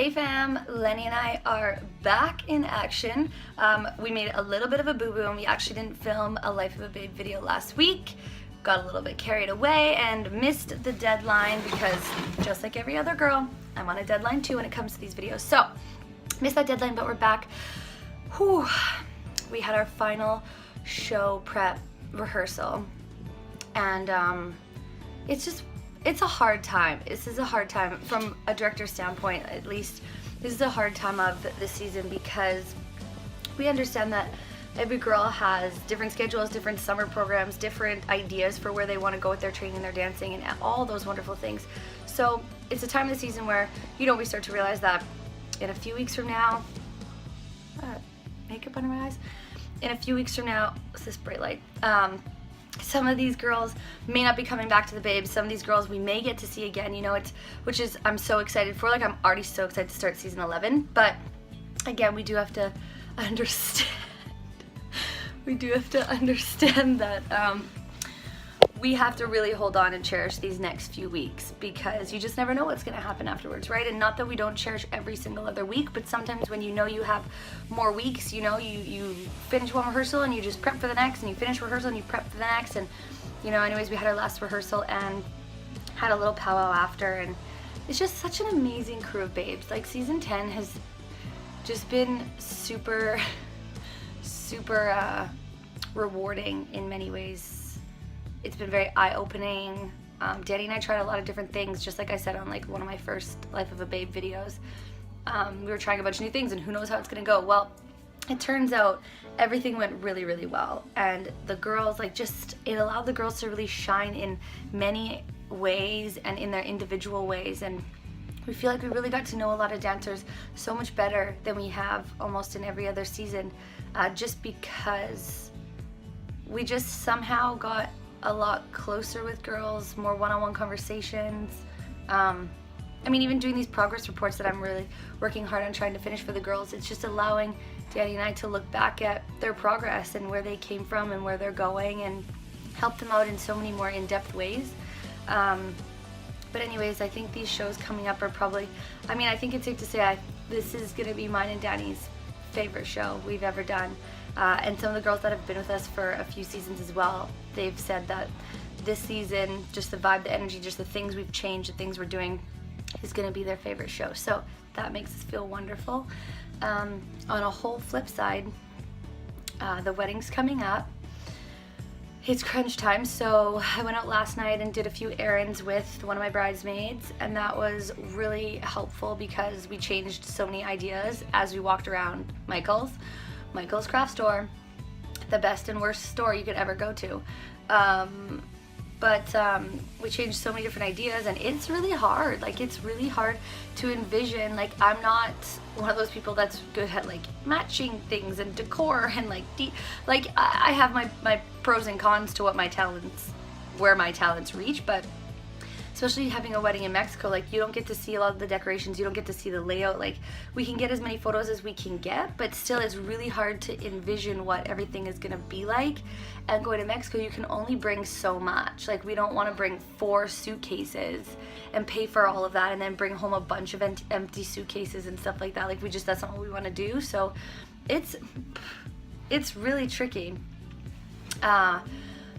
Hey fam, Lenny and I are back in action. We made a little bit of a boo-boo and we actually didn't film a Life of a Babe video last week. Got a little bit carried away and missed the deadline because just like every other girl, I'm on a deadline too when it comes to these videos. So, missed that deadline, but we're back. Whew. We had our final show prep rehearsal and it's a hard time. This is a hard time from a director's standpoint, at least. This is a hard time of this season because we understand that every girl has different schedules, different summer programs, different ideas for where they want to go with their training, their dancing, and all those wonderful things. So it's a time of the season where, we start to realize that in a few weeks from now, makeup under my eyes, in a few weeks from now, what's this bright light? Some of these girls may not be coming back to the Babes. Some of these girls we may get to see again, which is I'm so excited for. Like, I'm already so excited to start season 11. But again, we do have to understand. We do have to understand that we have to really hold on and cherish these next few weeks because you just never know what's going to happen afterwards, right? And not that we don't cherish every single other week, but sometimes when you have more weeks, you finish one rehearsal and you just prep for the next, and you finish rehearsal and you prep for the next, and anyways, we had our last rehearsal and had a little powwow after, and it's just such an amazing crew of babes. Like, season 10 has just been super rewarding in many ways. It's been very eye-opening. Danny and I tried a lot of different things, just like I said on one of my first Life of a Babe videos. We were trying a bunch of new things and who knows how it's gonna go. Well, it turns out everything went really, really well. And the girls, it allowed the girls to really shine in many ways and in their individual ways. And we feel like we really got to know a lot of dancers so much better than we have almost in every other season, just because we just somehow got a lot closer with girls, more one-on-one conversations. Even doing these progress reports that I'm really working hard on trying to finish for the girls, it's just allowing Danny and I to look back at their progress and where they came from and where they're going and help them out in so many more in-depth ways. But anyways, I think these shows coming up are probably, I think it's safe to say this is gonna be mine and Danny's favorite show we've ever done. And some of the girls that have been with us for a few seasons as well, they've said that this season, just the vibe, the energy, just the things we've changed, the things we're doing, is going to be their favorite show. So that makes us feel wonderful. On a whole flip side, the wedding's coming up. It's crunch time, so I went out last night and did a few errands with one of my bridesmaids, and that was really helpful because we changed so many ideas as we walked around Michael's craft store, the best and worst store you could ever go to. But we changed so many different ideas, and it's really hard. It's really hard to envision. I'm not one of those people that's good at matching things and decor and I have my pros and cons to where my talents reach, but especially having a wedding in Mexico, you don't get to see a lot of the decorations, you don't get to see the layout. We can get as many photos as we can get, but still it's really hard to envision what everything is gonna be like. And going to Mexico, you can only bring so much. We don't wanna bring 4 suitcases and pay for all of that and then bring home a bunch of empty suitcases and stuff like that. That's not what we wanna do. So it's really tricky.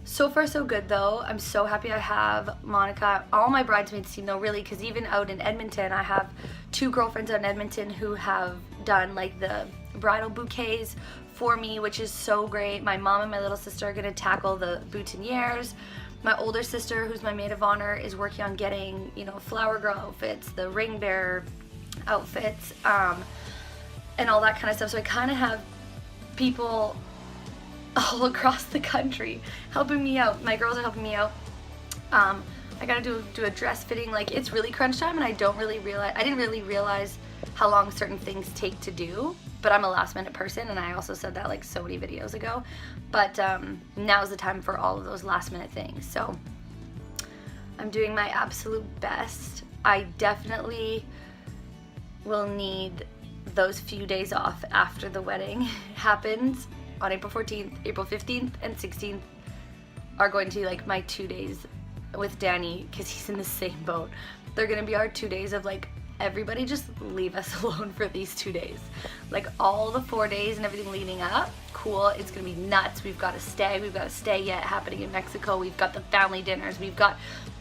So far so good though. I'm so happy I have Monica. All my bridesmaids team though, really, because even out in Edmonton, I have 2 girlfriends out in Edmonton who have done the bridal bouquets for me, which is so great. My mom and my little sister are gonna tackle the boutonnieres. My older sister, who's my maid of honor, is working on getting, flower girl outfits, the ring bearer outfits, and all that kind of stuff. So I kind of have people all across the country helping me out. My girls are helping me out. I gotta do a dress fitting. It's really crunch time, and I didn't really realize how long certain things take to do, but I'm a last minute person, and I also said that so many videos ago. But now's the time for all of those last minute things. So I'm doing my absolute best. I definitely will need those few days off after the wedding happens on April 14th, April 15th, and 16th are going to be my 2 days with Danny, because he's in the same boat. They're gonna be our 2 days of everybody just leave us alone for these 2 days. Like all the 4 days and everything leading up, cool, it's gonna be nuts. We've got a stay yet happening in Mexico. We've got the family dinners. We've got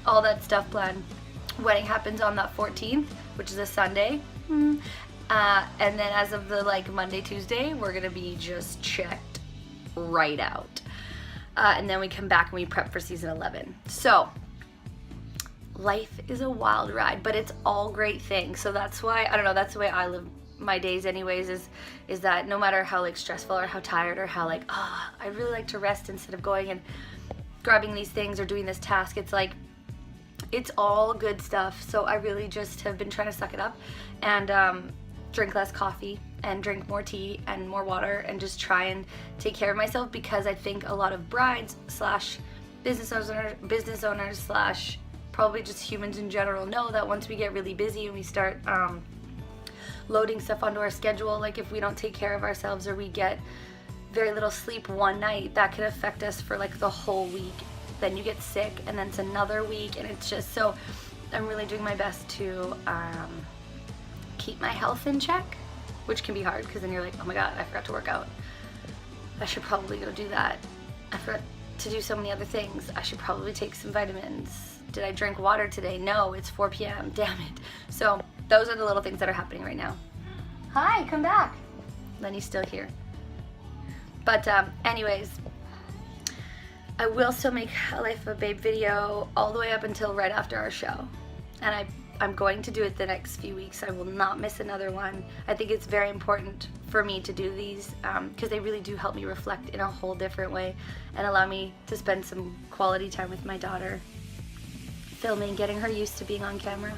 all that stuff planned. Wedding happens on that 14th, which is a Sunday. And then as of the like Monday, Tuesday, we're gonna be just checked right out. And then we come back and we prep for season 11. So life is a wild ride, but it's all great things. So that's why, I don't know, that's the way I live my days anyways, is that no matter how like stressful or how tired or how like, I really like to rest instead of going and grabbing these things or doing this task, it's like, it's all good stuff. So I really just have been trying to suck it up and drink less coffee and drink more tea and more water and just try and take care of myself, because I think a lot of brides slash business owners slash probably just humans in general know that once we get really busy and we start loading stuff onto our schedule, like if we don't take care of ourselves or we get very little sleep one night, that could affect us for like the whole week. Then you get sick and then it's another week, and it's just, so I'm really doing my best to keep my health in check, which can be hard because then you're like, oh my god, I forgot to work out. I should probably go do that. I forgot to do so many other things. I should probably take some vitamins. Did I drink water today? No, it's 4 p.m. Damn it. So those are the little things that are happening right now. Hi, come back. Lenny's still here. But anyways, I will still make a Life of a Babe video all the way up until right after our show. And I'm going to do it the next few weeks. I will not miss another one. I think it's very important for me to do these because they really do help me reflect in a whole different way and allow me to spend some quality time with my daughter, filming, getting her used to being on camera.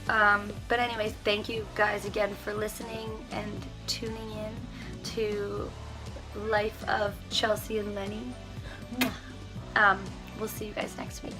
But anyways, thank you guys again for listening and tuning in to Life of Chelsea and Lenny. We'll see you guys next week.